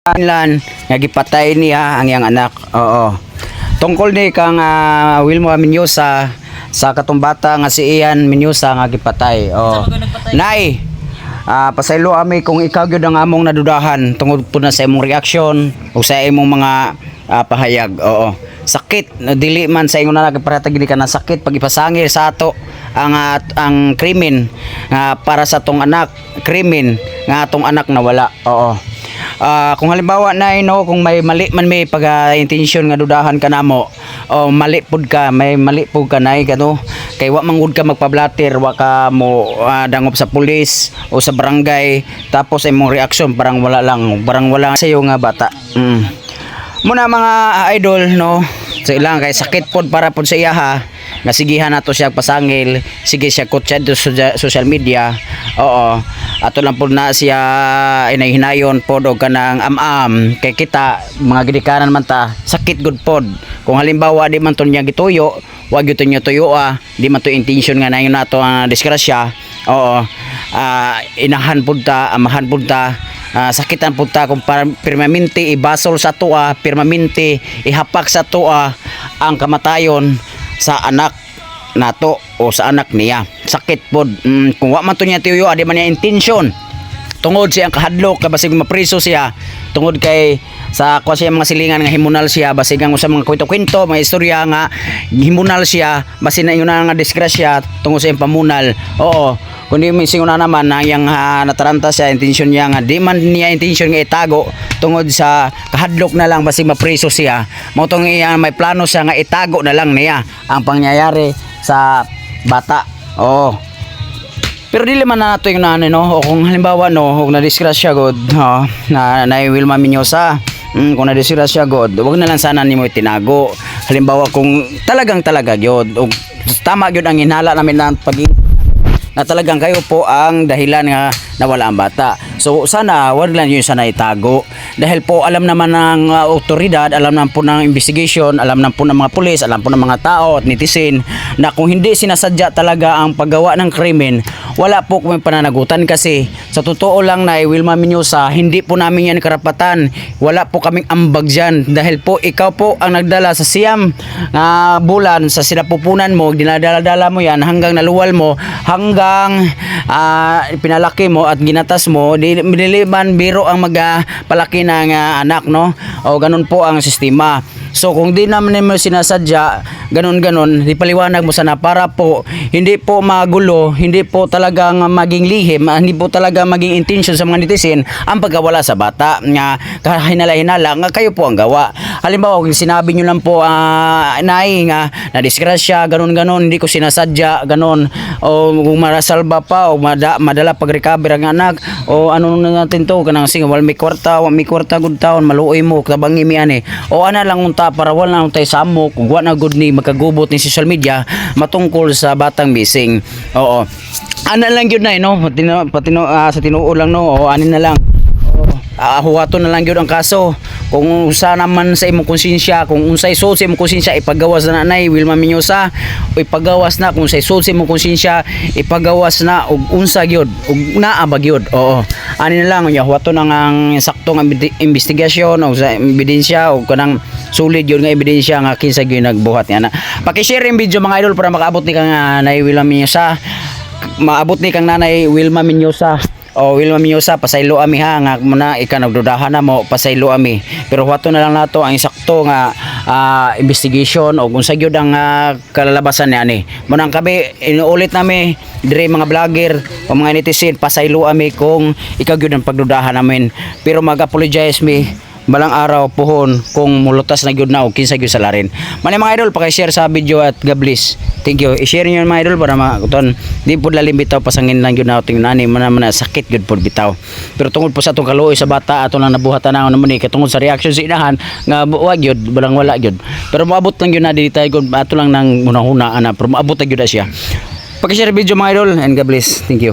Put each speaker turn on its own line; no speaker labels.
Lan nga gipatay niya ang iyang anak. Oo. Tungkol ni kang Wilma Menyosa sa katong bata nga si Ian Menyosa nga gipatay. Oo. Nay, pasaylo ami kung ikaw gyud ang among nadudahan tungod po na sa imong reaksyon o sa imong mga pahayag. Oo. Sakit dili man sa ingon na nagparatag gid ka na sakit pag ipasangil sa ato ang krimen para sa tong anak, krimen nga atong anak nawala. Oo. Kung halimbawa na kung may mali man may pag-intention nga dudahan ka namo o mali pud ka, may mali pud ka nay kano kay wa mangud ka magpablatter, wa ka mo dangop sa pulis o sa barangay tapos imong reaksyon parang wala sayo nga bata. Muna mga idol no, sa ilang kay sakit pod para pod sa iya ha nga sigihan nato siya pasangil, sige siya kutsa sa social media. Oo, ato lang po na siya inahinayon pod og kanang am kay kita mga gidikanan man ta sakit good pod. Kung halimbawa di man to niya gituyo, wag gyud niya tuyo di man to intention nga nayon nato ang disgrasya. Oo, inahan pod ta, amahan pod ta, sakitan po ta kung permanente ibasol sa tuwa, permanente ihapak sa tuwa ang kamatayon sa anak nato o sa anak niya. Sakit pod. Kung wa man to niya tiyo, adi man niya intention tungod siyang kahadlok ka basig mapriso siya tungod kay sa kuha siya mga silingan nga himunal siya basig ang usa mga kwento-kwento mga istorya nga himunal siya basin na yun nga disgrasya tungod sa iyang pamunal. Oo, kundi minsan na naman na yang nataranta siya intention niya nga di man niya intention nga itago tungod sa kahadlok na lang basig mapriso siya mao tong may plano siya nga itago na lang niya ang pangyayari sa bata. Oo. Pero dili man na nato yung nanay no, o kung halimbawa no, kung na-disgrasya god na Wilma Menyosa, kung na-disgrasya god, wag na lang sana nimo itinago. Halimbawa kung talaga gyud, o tama gyud ang hinala namin ng na talagang kayo po ang dahilan nga nawala ang bata. So sana wag lang yun sana itago dahil po alam naman ng otoridad, alam naman po ng investigation, alam naman po ng mga pulis, alam po ng mga tao at netizen na kung hindi sinasadya talaga ang paggawa ng krimen, wala po kami pananagutan kasi sa totoo lang na Wilma Menyosa, hindi po namin yan karapatan, wala po kaming ambag dyan dahil po ikaw po ang nagdala sa siyam bulan sa sinapupunan mo, dinadala-dala mo yan hanggang naluwal mo, hanggang pinalaki mo at ginatas mo, diliman biro ang magpalaki ng anak no, o ganun po ang sistema. So kung di naman mo sinasadya ganun di paliwanag mo sana para po hindi po magulo, hindi po talagang maging lihim, hindi po talaga maging intention sa mga netizen ang pagkawala sa bata nga kahinala-hinala nga kayo po ang gawa. Halimbawa kung sinabi nyo lang po nay nga na disgrasya ganun hindi ko sinasadya ganun, o kung marasalba pa o madala pag-recover ang anak o ano na natin to kanang sing wal may kwarta good taon maluoy mo tabangi mi ani o ana lang unta para wala na tayo samo kung wa na good ni magkagubot ni social media matungkol sa batang missing. Oo, ana lang yun na no, sa tinuo lang no, o anin na lang huwato na lang yun ang kaso. Kung usa naman sa imong konsensya, kung unsay sul sa imong konsensya ipagawas na nanay Wilma Menyosa, o ipagawas na kung unsay sul sa imong konsensya ipagawas na og unsa gyud og naa ba gyud. Oo, ani na lang unya huwato nang ang saktong investigasyon o sa ebidensya o kanang solid yun nga ebidensya nga kinsa gyud nagbuhat niya na. Paki-share yung video mga idol para makaabot ni kang nanay Wilma Menyosa, maabot ni kang nanay Wilma Menyosa. O Wilma Menyosa, pasaylo ami ha nga muna ika nagdudahan na mo, pasaylo ami. Pero wato na lang nato ang sakto nga investigation o kung sa gyud ang kalalabasan ni ani. Munang kami inuulit nami dire mga vlogger o mga netizen, pasaylo ami kung ikaw gyud ang pagdudahan namin. Pero mag-apologize mi balang araw pohon kung mulutas na gyud na o kinsa gyud salarin. Mani mga idol, paki-share sa video at God bless. Thank you. I-share niyo mga idol para makuton. Di pud lalim bitaw pasangin lang gyud na ting nani man sakit gyud pud bitaw. Pero tungod po sa atong kaluoy sa bata ato lang nabuhatan na naman ni katungod sa reaction sa inahan nga wag gyud balang wala gyud. Pero maabot lang gyud na dili tayo gyud ato lang nang hunahuna ana pero maabot gyud na siya. Paki-share video mga idol and God bless. Thank you.